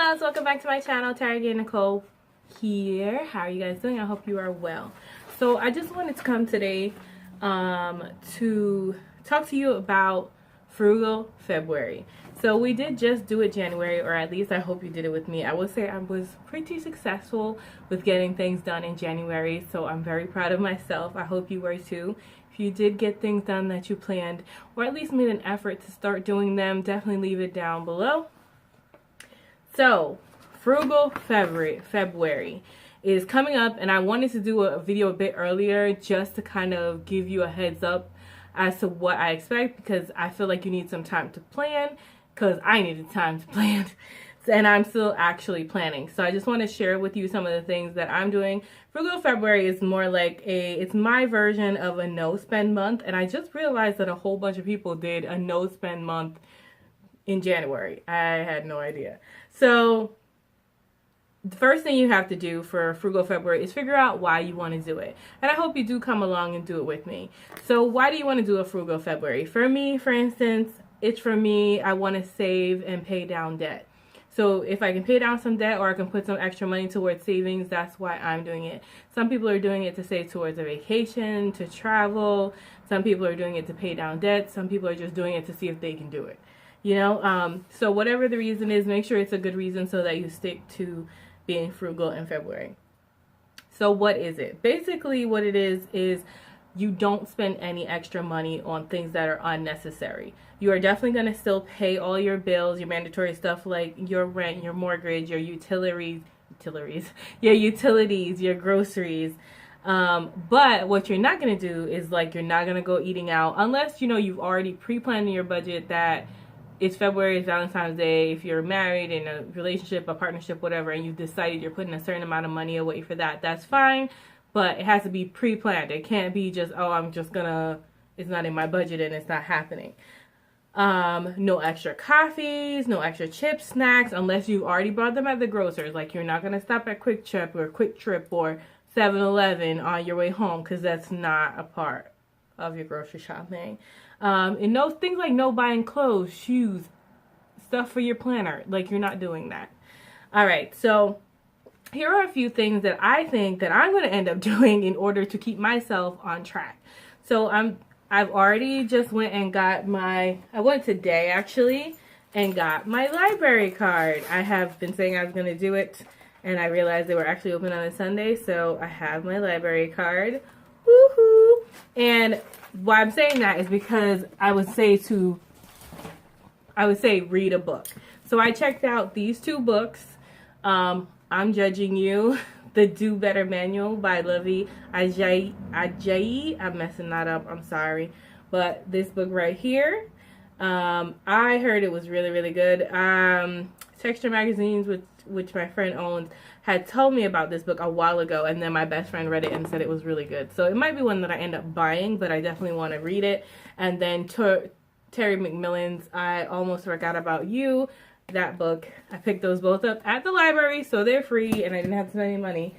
loves, welcome back to my channel. TaragayeNicole here. How are you guys doing? I hope you are well. So I just wanted to come today to talk to you about Frugal February. So we did just do it January, or at least I hope you did it with me. I would say I was pretty successful with getting things done in January, so I'm very proud of myself. I hope you were too. If you did get things done that you planned, or at least made an effort to start doing them, definitely leave it down below. So, Frugal February is coming up, and I wanted to do a video a bit earlier just to kind of give you a heads up as to what I expect, because I feel like you need some time to plan, because I needed time to plan, and I'm still actually planning. So I just want to share with you some of the things that I'm doing. Frugal February is more like it's my version of a no-spend month, and I just realized that a whole bunch of people did a no-spend month in January. I had no idea. So the first thing you have to do for Frugal February is figure out why you want to do it. And I hope you do come along and do it with me. So why do you want to do a Frugal February? For me, for instance, I want to save and pay down debt. So if I can pay down some debt, or I can put some extra money towards savings, that's why I'm doing it. Some people are doing it to save towards a vacation, to travel. Some people are doing it to pay down debt. Some people are just doing it to see if they can do it. You know, so whatever the reason is, make sure it's a good reason so that you stick to being frugal in February. So what is it? Basically what it is you don't spend any extra money on things that are unnecessary. You are definitely going to still pay all your bills, your mandatory stuff like your rent, your mortgage, your utilities, your groceries. But what you're not going to do is, like, you're not going to go eating out unless, you know, you've already pre-planned in your budget that it's February, it's Valentine's Day. If you're married in a relationship, a partnership, whatever, and you've decided you're putting a certain amount of money away for that, that's fine. But it has to be pre-planned. It can't be just, oh, it's not in my budget and it's not happening. No extra coffees, no extra chips, snacks, unless you've already bought them at the grocer's. Like, you're not going to stop at Quick Trip or 7-Eleven on your way home, because that's not a part of your grocery shopping. And those things like no buying clothes, shoes, stuff for your planner. Like, you're not doing that. All right, so here are a few things that I think that I'm going to end up doing in order to keep myself on track. So I've already just went and got I went today actually and got my library card. I have been saying I was going to do it, and I realized they were actually open on a Sunday, so I have my library card. Woohoo! And why I'm saying that is because I would say read a book. So I checked out these two books. I'm Judging You, The Do Better Manual by Lovey Ajayi. I'm messing that up, I'm sorry. But this book right here, I heard it was really, really good. Texture Magazines, which my friend owns, had told me about this book a while ago, and then my best friend read it and said it was really good. So it might be one that I end up buying, but I definitely want to read it. And then Terry McMillan's I Almost Forgot About You, that book. I picked those both up at the library, so they're free, and I didn't have to spend any money.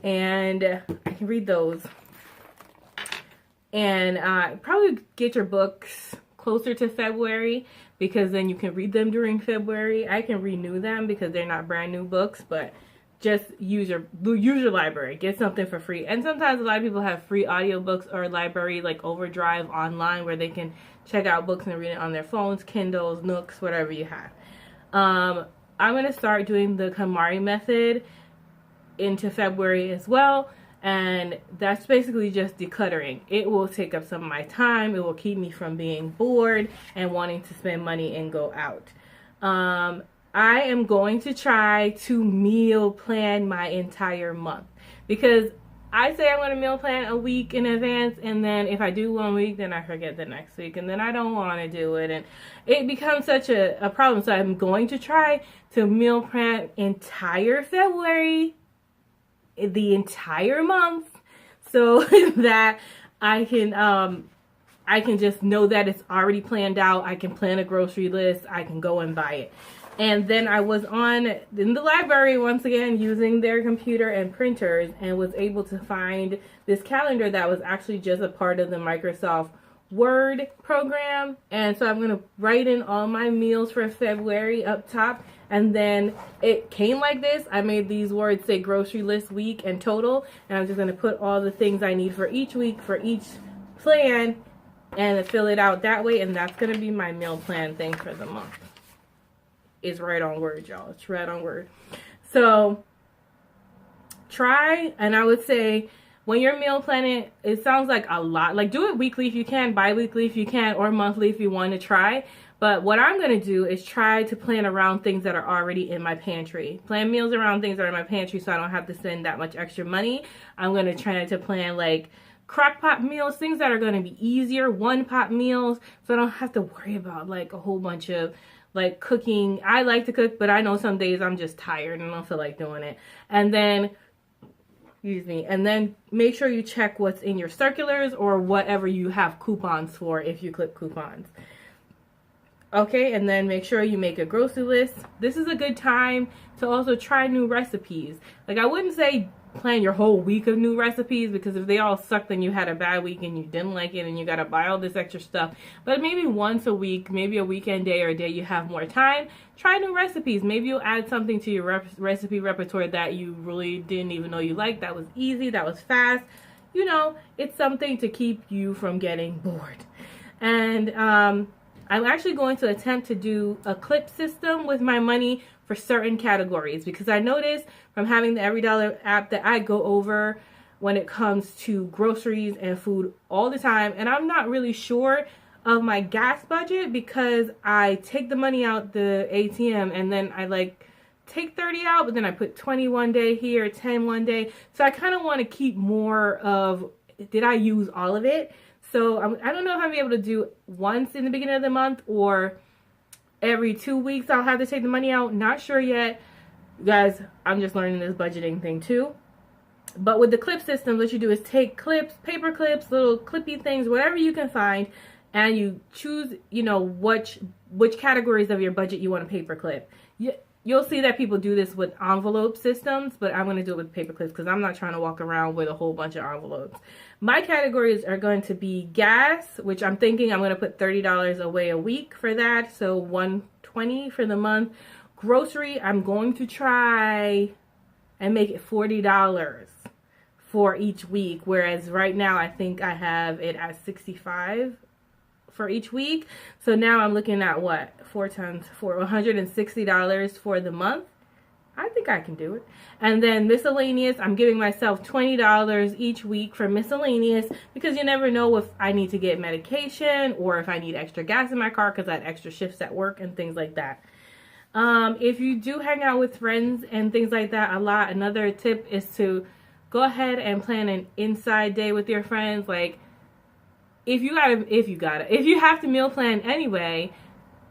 And I can read those. And probably get your books closer to February, because then you can read them during February. I can renew them because they're not brand new books, but just use your library. Get something for free. And sometimes a lot of people have free audiobooks or library like Overdrive online, where they can check out books and read it on their phones, Kindles, Nooks, whatever you have. I'm going to start doing the KonMari method into February as well. And that's basically just decluttering. It will take up some of my time. It will keep me from being bored and wanting to spend money and go out. I am going to try to meal plan my entire month, because I say I'm going to meal plan a week in advance, and then if I do 1 week, then I forget the next week, and then I don't want to do it, and it becomes such a problem. So I'm going to try to meal plan entire February, the entire month, so that I can just know that it's already planned out. I can plan a grocery list. I can go and buy it. And then I was in the library once again using their computer and printers, and was able to find this calendar that was actually just a part of the Microsoft Word program, and so I'm gonna write in all my meals for February up top, and then it came like this. I made these words say grocery list, week, and total, and I'm just gonna put all the things I need for each week for each plan and fill it out that way, and that's gonna be my meal plan thing for the month. It's right on Word, y'all. It's right on Word. So try, and I would say when you're meal planning, it sounds like a lot. Like, do it weekly if you can, bi-weekly if you can, or monthly if you want to try. But what I'm going to do is try to plan around things that are already in my pantry. Plan meals around things that are in my pantry so I don't have to spend that much extra money. I'm going to try to plan like crock pot meals, things that are going to be easier, one pot meals, so I don't have to worry about like a whole bunch of like cooking. I like to cook, but I know some days I'm just tired and I don't feel like doing it. And then and then make sure you check what's in your circulars or whatever you have coupons for if you click coupons. Okay, and then make sure you make a grocery list. This is a good time to also try new recipes. Like, I wouldn't say plan your whole week of new recipes, because if they all suck, then you had a bad week and you didn't like it and you gotta buy all this extra stuff. But maybe once a week, maybe a weekend day or a day you have more time, try new recipes. Maybe you'll add something to your recipe repertoire that you really didn't even know you liked, that was easy, that was fast. You know, it's something to keep you from getting bored. And I'm actually going to attempt to do a clip system with my money for certain categories, because I noticed from having the Every Dollar app that I go over when it comes to groceries and food all the time, and I'm not really sure of my gas budget because I take the money out the ATM and then I like take 30 out, but then I put 20 one day here, 10 one day. So I kind of want to keep more of, did I use all of it? So I don't know if I'll be able to do once in the beginning of the month or every 2 weeks I'll have to take the money out. Not sure yet. You guys, I'm just learning this budgeting thing too. But with the clip system, what you do is take clips, paper clips, little clippy things, whatever you can find, and you choose, you know, which categories of your budget you want to paper clip. You'll see that people do this with envelope systems, but I'm going to do it with paper clips because I'm not trying to walk around with a whole bunch of envelopes. My categories are going to be gas, which I'm thinking I'm going to put $30 away a week for that, so $120 for the month. Grocery, I'm going to try and make it $40 for each week, whereas right now I think I have it at $65 for each week. So now I'm looking at what, 4 times 4, $160 for the month. I think I can do it. And then miscellaneous, I'm giving myself $20 each week for miscellaneous, because you never know if I need to get medication or if I need extra gas in my car because I had extra shifts at work and things like that. If you do hang out with friends and things like that a lot, another tip is to go ahead and plan an inside day with your friends. Like, if you have to meal plan anyway,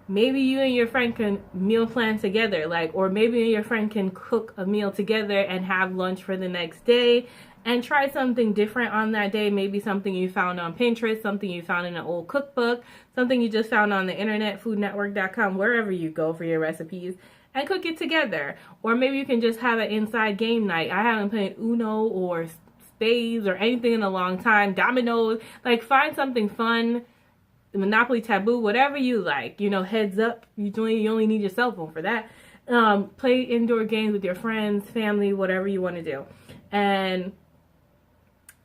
maybe you and your friend can meal plan together, like, or maybe you and your friend can cook a meal together and have lunch for the next day and try something different on that day. Maybe something you found on Pinterest, something you found in an old cookbook, something you just found on the internet, foodnetwork.com, wherever you go for your recipes, and cook it together. Or maybe you can just have an inside game night. I haven't played Uno or spades or anything in a long time, dominoes. Like, find something fun, Monopoly, Taboo, whatever you like. You know, Heads Up, you only need your cell phone for that. Play indoor games with your friends, family, whatever you want to do. And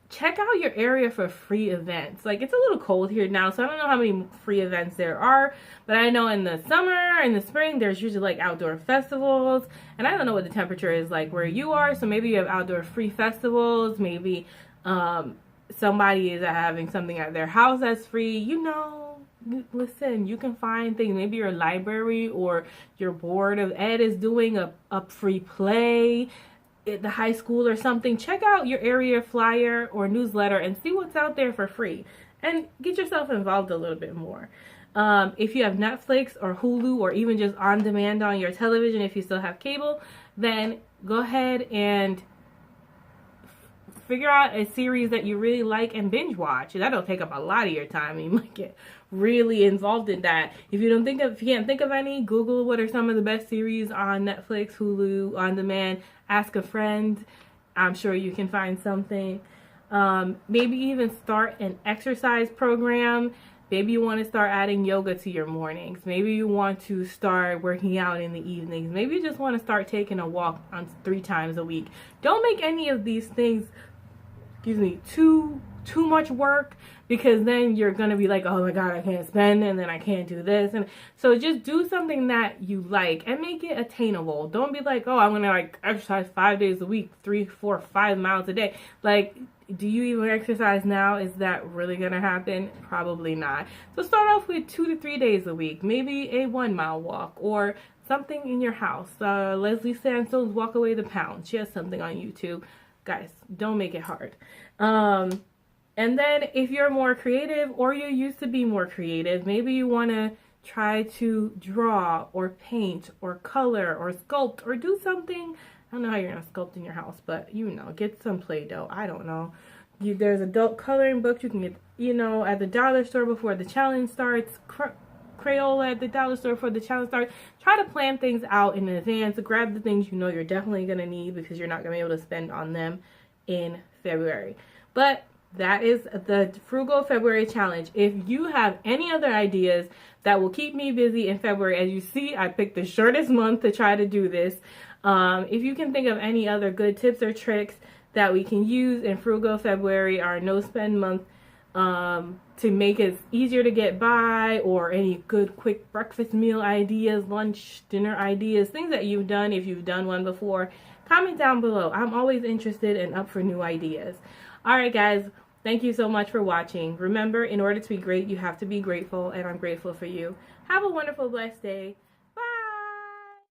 check out your area for free events. Like, it's a little cold here now, so I don't know how many free events there are, but I know in the summer, in the spring, there's usually like outdoor festivals, and I don't know what the temperature is like where you are, so maybe you have outdoor free festivals, maybe somebody is having something at their house that's free. You know, listen, you can find things. Maybe your library or your board of ed is doing a free play at the high school or something. Check out your area flyer or newsletter and see what's out there for free, and get yourself involved a little bit more. If you have Netflix or Hulu or even just on demand on your television, if you still have cable, then go ahead and figure out a series that you really like and binge watch. That'll take up a lot of your time. You might get really involved in that. If you can't think of any, Google what are some of the best series on Netflix, Hulu, on demand. Ask a friend. I'm sure you can find something. Maybe even start an exercise program. Maybe you want to start adding yoga to your mornings. Maybe you want to start working out in the evenings. Maybe you just want to start taking a walk on 3 times a week. Don't make any of these things, excuse me, too much work, because then you're going to be like, oh my God, I can't spend, and then I can't do this. And so just do something that you like and make it attainable. Don't be like, oh, I'm going to like exercise 5 days a week, 3, 4, 5 miles a day. Like, do you even exercise now? Is that really going to happen? Probably not. So start off with 2 to 3 days a week, maybe a 1 mile walk or something in your house. Leslie Sanson's Walk Away the Pound. She has something on YouTube. Guys, don't make it hard. And then if you're more creative, or you used to be more creative, maybe you want to try to draw or paint or color or sculpt or do something. I don't know how you're going to sculpt in your house, but you know, get some Play-Doh. I don't know. There's adult coloring books you can get, you know, at the dollar store before the challenge starts. Crayola at the dollar store before the challenge starts. Try to plan things out in advance. Grab the things you know you're definitely going to need, because you're not going to be able to spend on them in February. But that is the Frugal February challenge. If you have any other ideas that will keep me busy in February, as you see, I picked the shortest month to try to do this. If you can think of any other good tips or tricks that we can use in Frugal February, our no spend month, to make it easier to get by, or any good quick breakfast meal ideas, lunch, dinner ideas, things that you've done if you've done one before, comment down below. I'm always interested and up for new ideas. All right, guys. Thank you so much for watching. Remember, in order to be great, you have to be grateful, and I'm grateful for you. Have a wonderful, blessed day.